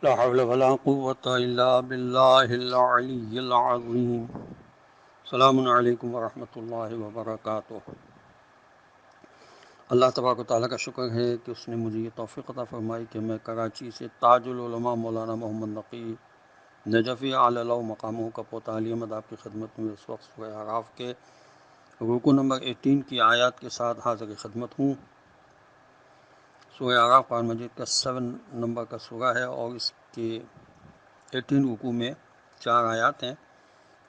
لا حول ولا قوة إلا بالله العلي العظيم. السلام علیکم ورحمۃ اللہ وبرکاتہ. اللہ تبارک و تعالیٰ کا شکر ہے کہ اس نے مجھے یہ توفیق عطا فرمائی کہ میں کراچی سے تاج العلماء مولانا محمد نقی نجفی علی اللہ مقامہ کا پوتالی احمد آپ کی خدمت میں اس وقت سورہ اعراف کے رکوع نمبر 18 کی آیات کے ساتھ حاضر خدمت ہوں. سورہ اعراف قرآن مجید کا 7 نمبر کا سورہ ہے اور اس کے 18 رکوع میں 4 آیات ہیں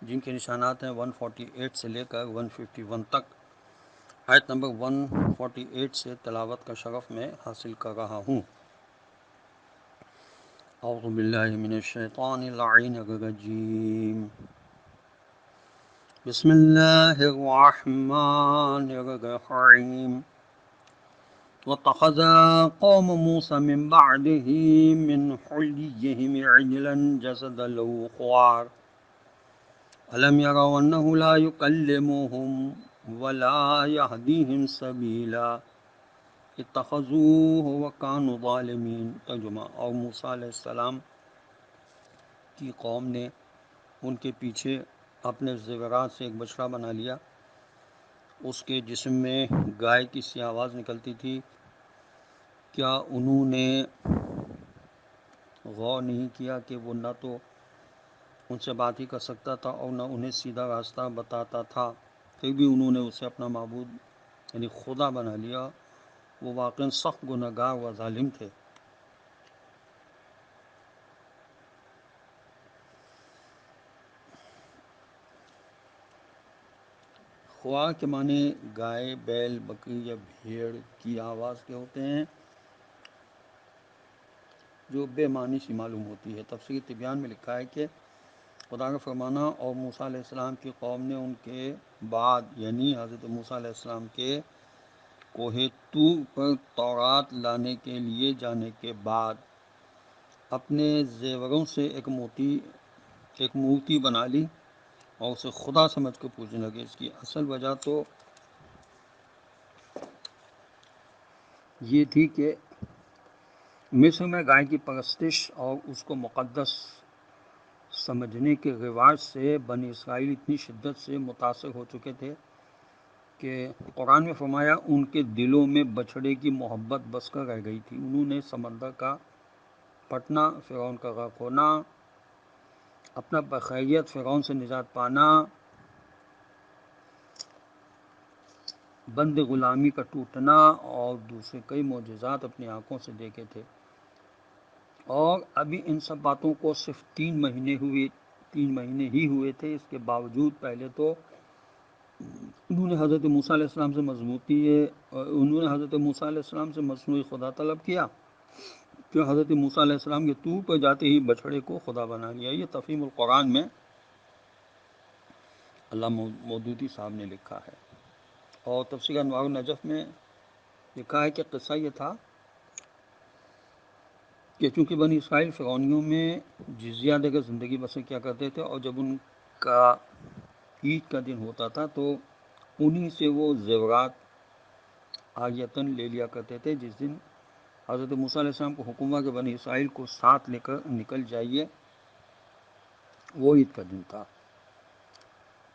جن کے نشانات ہیں 148 سے لے کر 151 تک. آیت نمبر 148 سے تلاوت کا شرف میں حاصل کر رہا ہوں. اعوذ باللہ من الشیطان اللعین الرجیم. بسم اللہ الرحمن الرحیم. واتخذ قوم موسى من بعده من حليهم عجلا جسدا له خوار ألم يروا أنه لا يكلمهم ولا يهديهم سبيلا اتخذوه وكانوا ظالمين. ترجمہ. اور موسیٰ علیہ السلام کی قوم نے ان کے پیچھے اپنے زیورات سے ایک بچڑا بنا لیا. اس کے جسم میں گائے کی سی آواز نکلتی تھی. کیا انہوں نے غور نہیں کیا کہ وہ نہ تو ان سے بات ہی کر سکتا تھا اور نہ انہیں سیدھا راستہ بتاتا تھا، پھر بھی انہوں نے اسے اپنا معبود یعنی خدا بنا لیا. وہ واقعاً سخت گنہگار و ظالم تھے. خوار کے معنی گائے، بیل، بکری یا بھیڑ کی آواز کے ہوتے ہیں جو بے معنی سی معلوم ہوتی ہے. تفسیر تبیان میں لکھا ہے کہ خدا کا فرمانا اور موسیٰ علیہ السلام کی قوم نے ان کے بعد یعنی حضرت موسیٰ علیہ السلام کے کوہ طور پر تورات لانے کے لیے جانے کے بعد اپنے زیوروں سے ایک مورتی بنا لی اور اسے خدا سمجھ کر پوجنے لگے. اس کی اصل وجہ تو یہ تھی کہ مصر میں گائے کی پرستش اور اس کو مقدس سمجھنے کے رواج سے بنی اسرائیل اتنی شدت سے متاثر ہو چکے تھے کہ قرآن میں فرمایا ان کے دلوں میں بچھڑے کی محبت بس کر رہ گئی تھی. انہوں نے سمندر کا پھٹنا، فرعون کا غرق ہونا، اپنا بخیریت فرعون سے نجات پانا، بند غلامی کا ٹوٹنا اور دوسرے کئی معجزات اپنی آنکھوں سے دیکھے تھے. اور ابھی ان سب باتوں کو صرف 3 مہینے ہی ہوئے تھے. اس کے باوجود پہلے تو انہوں نے حضرت موسیٰ علیہ السلام سے مصنوعی خدا طلب کیا کہ حضرت موسیٰ علیہ السلام کے طور پر جاتے ہی بچڑے کو خدا بنا لیا. یہ تفہیم القرآن میں علامہ مودودی صاحب نے لکھا ہے. اور تفسیر انوار النجف میں لکھا ہے کہ قصہ یہ تھا کہ چونکہ بنی اسرائیل فرعونیوں میں جزیہ دے کر زندگی بسر کیا کرتے تھے اور جب ان کا عید کا دن ہوتا تھا تو انہی سے وہ زیورات عاریتاً لے لیا کرتے تھے. جس دن حضرت موسیٰ علیہ السلام کو حکم ہوا کہ بنی اسرائیل کو ساتھ لے کر نکل جائیے، وہ عید کا دن تھا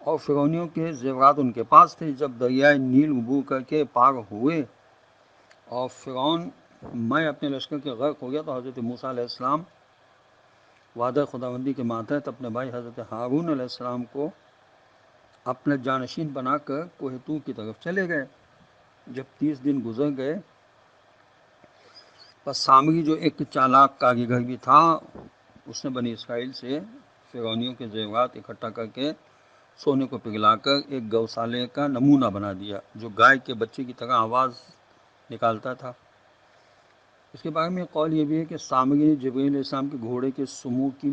اور فرعونیوں کے زیورات ان کے پاس تھے. جب دریائے نیل عبور کر کے پار ہوئے اور فرعون میں اپنے لشکر کے غرق ہو گیا تو حضرت موسیٰ علیہ السلام وعدہ خداوندی کے ماتحت اپنے بھائی حضرت ہارون علیہ السلام کو اپنا جانشین بنا کر کوہ طور کی طرف چلے گئے. جب 30 دن گزر گئے بس سامری جو ایک چالاک کاریگر بھی تھا اس نے بنی اسرائیل سے فرعونیوں کے زیورات اکٹھا کر کے سونے کو پگھلا کر ایک گوسالے کا نمونہ بنا دیا جو گائے کے بچے کی طرح آواز نکالتا تھا. اس کے بارے میں قول یہ بھی ہے کہ سامری نے جبرائیل علیہ السلام کے گھوڑے کے سمو کی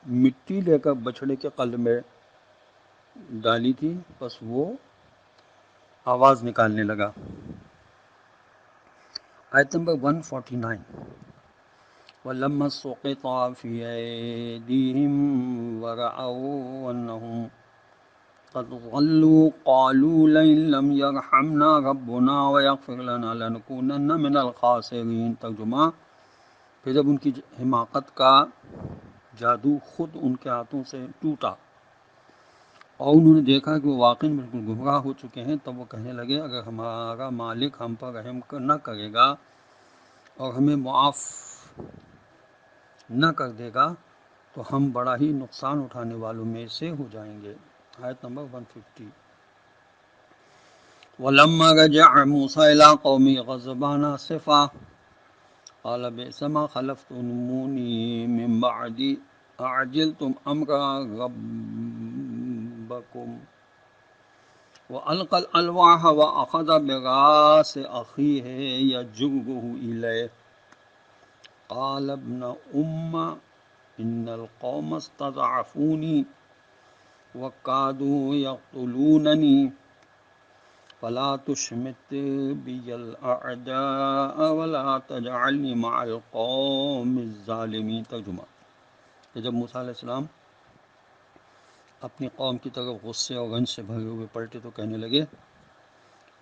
مٹی لے کر بچڑے کے قلب میں ڈالی تھی، بس وہ آواز نکالنے لگا. آیت نمبر 149. وَلَمَّا سُقِطَ فِي أَيْدِيهِمْ وَرَأَوْا أَنَّهُمْ قَدْ ضَلُّوا قَالُوا لَئِن لَّمْ يَرْحَمْنَا رَبُّنَا وَيَغْفِرْ لَنَا لَنَكُونَنَّ مِنَ الْخَاسِرِينَ. ترجمہ. پھر جب ان کی حماقت کا جادو خود ان کے ہاتھوں سے ٹوٹا اور انہوں نے دیکھا کہ وہ واقعی بالکل گمراہ ہو چکے ہیں، تب وہ کہنے لگے اگر ہمارا مالک ہم پر رحم نہ کرے گا اور ہمیں معاف نہ کر دے گا تو ہم بڑا ہی نقصان اٹھانے والوں میں سے ہو جائیں گے۔ آیت نمبر 150۔ وَلَمَّا رَجَعَ مُوسَىٰ إِلَىٰ قَوْمِهِ غَضْبَانَ آسِفًا قَالَ بِئْسَ مَا خَلَفْتُمُونِي مِن بَعْدِي أَعَجِلْتُمْ أَمْرَ رَبِّكُمْ وَأَلْقَى الْأَلْوَاحَ وَأَخَذَ بِرَأْسِ أَخِيهِ يَجُرُّهُ إِلَيْهِ قَالَ ابْنَ أُمَّ إِنَّ الْقَوْمَ اسْتَضْعَفُونِي وَكَادُوا يَقْتُلُونَنِي فَلَا تُشْمِتْ بِيَ الْأَعْدَاءَ وَلَا تَجْعَلْنِي مَعَ الْقَوْمِ الظَّالِمِينَ۔ ترجمہ کہ جب موسیٰ علیہ السلام اپنی قوم کی طرف غصے اور رنج سے بھرے ہوئے پلٹے تو کہنے لگے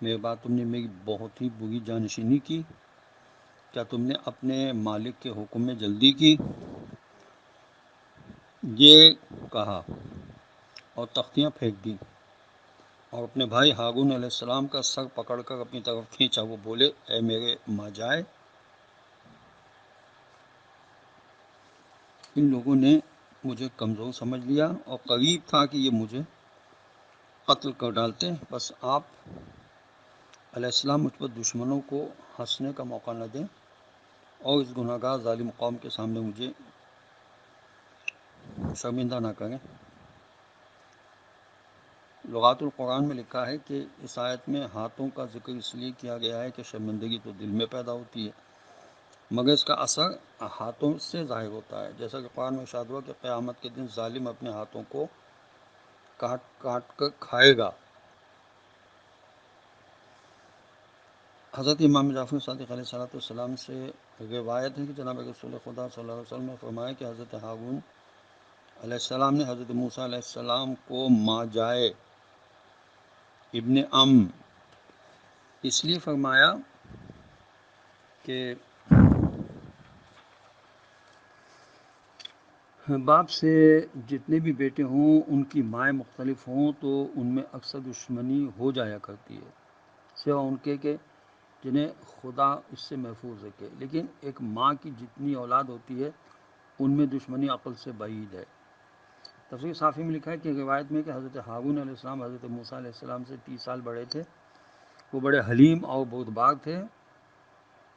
میرے بعد تم نے میری بہت ہی بری جانشینی کی، کیا تم نے اپنے مالک کے حکم میں جلدی کی؟ یہ کہا اور تختیاں پھینک دیں اور اپنے بھائی ہارون علیہ السلام کا سر پکڑ کر اپنی طرف کھینچا۔ وہ بولے اے میرے ماجائے، ان لوگوں نے مجھے کمزور سمجھ لیا اور قریب تھا کہ یہ مجھے قتل کر ڈالتے، بس آپ علیہ السلام مجھ پر دشمنوں کو ہنسنے کا موقع نہ دیں اور اس گناہ گار ظالم قوم کے سامنے مجھے شرمندہ نہ کریں۔ لغات القرآن میں لکھا ہے کہ اس آیت میں ہاتھوں کا ذکر اس لیے کیا گیا ہے کہ شرمندگی تو دل میں پیدا ہوتی ہے مگر اس کا اثر ہاتھوں سے ظاہر ہوتا ہے، جیسا کہ قرآن میں ارشاد ہوا کہ قیامت کے دن ظالم اپنے ہاتھوں کو کاٹ کاٹ کر کھائے گا۔ حضرت امام جعفر صادق علیہ السلام سے روایت ہے کہ جناب رسول خدا صلی اللہ علیہ وسلم نے فرمایا کہ حضرت ہارون علیہ السلام نے حضرت موسیٰ علیہ السلام کو ماجائے ابن اس لیے فرمایا کہ باپ سے جتنے بھی بیٹے ہوں ان کی مائیں مختلف ہوں تو ان میں اکثر دشمنی ہو جایا کرتی ہے، سوا ان کے کہ جنہیں خدا اس سے محفوظ رکھے، لیکن ایک ماں کی جتنی اولاد ہوتی ہے ان میں دشمنی عقل سے بعید ہے۔ تفسیر صافی میں لکھا ہے کہ روایت میں کہ حضرت ہارون علیہ السلام حضرت موسیٰ علیہ السلام سے 30 سال بڑے تھے، وہ بڑے حلیم اور بردبار تھے،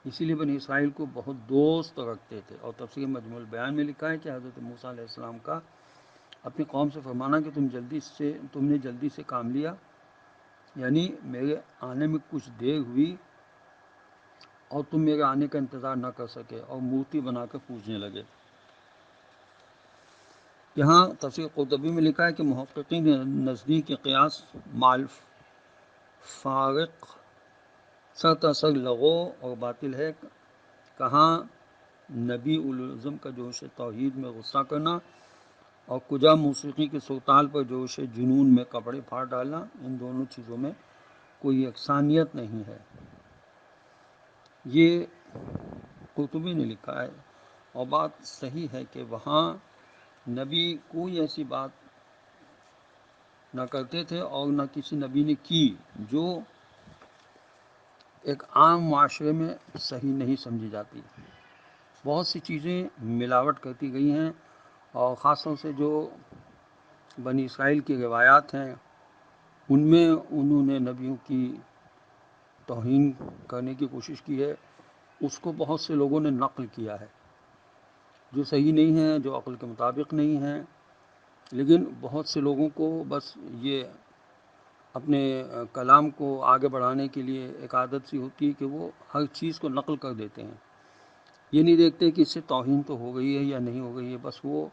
اسی لیے بنی اسرائیل کو بہت دوست رکھتے تھے۔ اور تفسیر مجموع البیان میں لکھا ہے کہ حضرت موسیٰ علیہ السلام کا اپنی قوم سے فرمانا کہ تم نے جلدی سے کام لیا، یعنی میرے آنے میں کچھ دیر ہوئی اور تم میرے آنے کا انتظار نہ کر سکے اور مورتی بنا کر پوجنے لگے۔ یہاں تفسیر قرطبی میں لکھا ہے کہ محققین کے نزدیک قیاس مال فارق سرتاثر لغو اور باطل ہے۔ کہاں نبی العظم کا جوش توحید میں غصہ کرنا اور کجا موسیقی کے سرتال پر جوش جنون میں کپڑے پھاڑ ڈالنا، ان دونوں چیزوں میں کوئی یکسانیت نہیں ہے، یہ قرطبی نے لکھا ہے۔ اور بات صحیح ہے کہ وہاں نبی کوئی ایسی بات نہ کرتے تھے اور نہ کسی نبی نے کی جو ایک عام معاشرے میں صحیح نہیں سمجھی جاتی۔ بہت سی چیزیں ملاوٹ کرتی گئی ہیں اور خاص طور سے جو بنی اسرائیل کی روایات ہیں ان میں انہوں نے نبیوں کی توہین کرنے کی کوشش کی ہے، اس کو بہت سے لوگوں نے نقل کیا ہے جو صحیح نہیں ہے، جو عقل کے مطابق نہیں ہے، لیکن بہت سے لوگوں کو بس یہ اپنے کلام کو آگے بڑھانے کے لیے ایک عادت سی ہوتی ہے کہ وہ ہر چیز کو نقل کر دیتے ہیں، یہ نہیں دیکھتے کہ اس سے توہین تو ہو گئی ہے یا نہیں ہو گئی ہے، بس وہ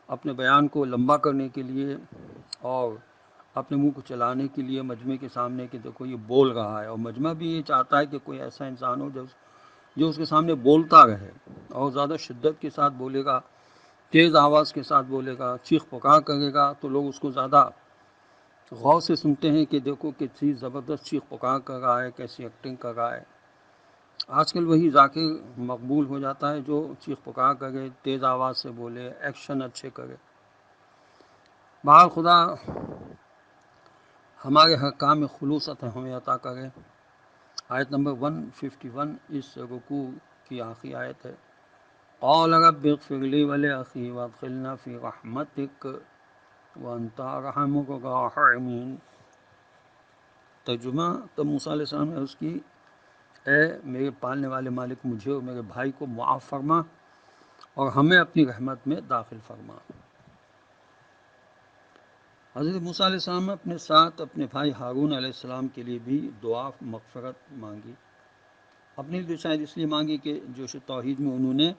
اپنے بیان کو لمبا کرنے کے لیے اور اپنے منہ کو چلانے کے لیے مجمع کے سامنے کہ دیکھو یہ بول رہا ہے، اور مجمع بھی یہ چاہتا ہے کہ کوئی ایسا انسان ہو جو اس کے سامنے بولتا رہے اور زیادہ شدت کے ساتھ بولے گا، تیز آواز کے ساتھ بولے گا، چیخ پکار کرے گا تو لوگ اس کو زیادہ غور سے سنتے ہیں کہ دیکھو کہ چیز زبردست چیخ پکار کر رہا ہے، کیسی ایکٹنگ کر رہا ہے۔ آج کل وہی ذاکر مقبول ہو جاتا ہے جو چیخ پکار کرے، تیز آواز سے بولے، ایکشن اچھے کرے۔ بہر خدا ہمارے ہر کام میں خلوص ہمیں عطا کرے۔ آیت نمبر 151 اس رکوع کی آخری آیت ہے۔ قال رب اغفر لی ولأخی وادخلنا فی رحمتک وانت ارحم الراحمین۔ ترجمہ تب موسیٰ علیہ السلام نے عرض کی، اے میرے پالنے والے مالک، مجھے اور میرے بھائی کو معاف فرما اور ہمیں اپنی رحمت میں داخل فرما۔ حضرت موسیٰ علیہ السلام نے اپنے ساتھ اپنے بھائی ہارون علیہ السلام کے لیے بھی دعا مغفرت مانگی۔ اپنی لیے شاید اس لیے مانگی کہ جوش توحید میں انہوں نے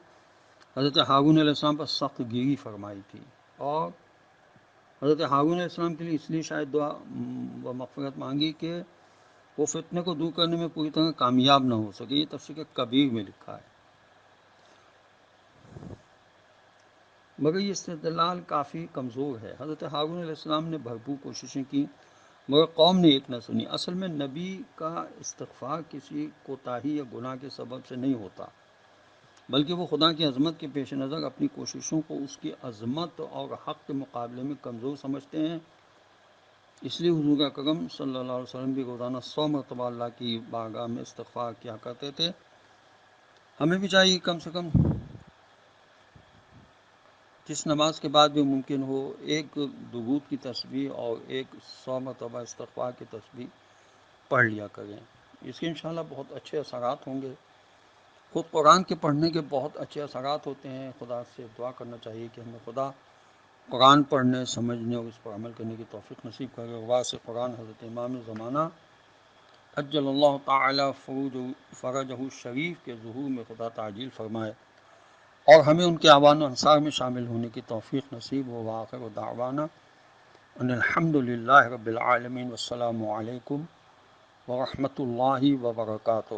حضرت ہارون علیہ السلام پر سخت گیری فرمائی تھی، اور حضرت ہارون علیہ السلام کے لیے اس لیے شاید دعا و مغفرت مانگی کہ وہ فتنے کو دور کرنے میں پوری طرح کامیاب نہ ہو سکے۔ یہ تفسیر کبیر میں لکھا ہے، مگر یہ استدلال کافی کمزور ہے۔ حضرت ہارون علیہ السلام نے بھرپور کوششیں کی مگر قوم نے ایک نہ سنی۔ اصل میں نبی کا استغفار کسی کوتاہی یا گناہ کے سبب سے نہیں ہوتا، بلکہ وہ خدا کی عظمت کے پیش نظر اپنی کوششوں کو اس کی عظمت اور حق کے مقابلے میں کمزور سمجھتے ہیں۔ اس لیے حضور اکرم صلی اللہ علیہ وسلم بھی روزانہ 100 مرتبہ اللہ کی بارگاہ میں استغفار کیا کرتے تھے۔ ہمیں بھی چاہیے کم سے کم جس نماز کے بعد بھی ممکن ہو ایک درود کی تسبیح اور ایک 100 مرتبہ استغفار کی تسبیح پڑھ لیا کریں۔ اس کے انشاءاللہ بہت اچھے اثرات ہوں گے۔ خود قرآن کے پڑھنے کے بہت اچھے اثرات ہوتے ہیں۔ خدا سے دعا کرنا چاہیے کہ ہمیں خدا قرآن پڑھنے، سمجھنے اور اس پر عمل کرنے کی توفیق نصیب کرے۔ واسع قرآن حضرت امام زمانہ عجل اللہ تعالی فرجہ الشریف کے ظہور میں خدا تعجیل فرمائے اور ہمیں ان کے اعوان و انصار میں شامل ہونے کی توفیق نصیب ہو۔ وآخر دعوانا ان الحمد للہ رب العالمین، والسلام علیکم ورحمۃ اللہ وبرکاتہ۔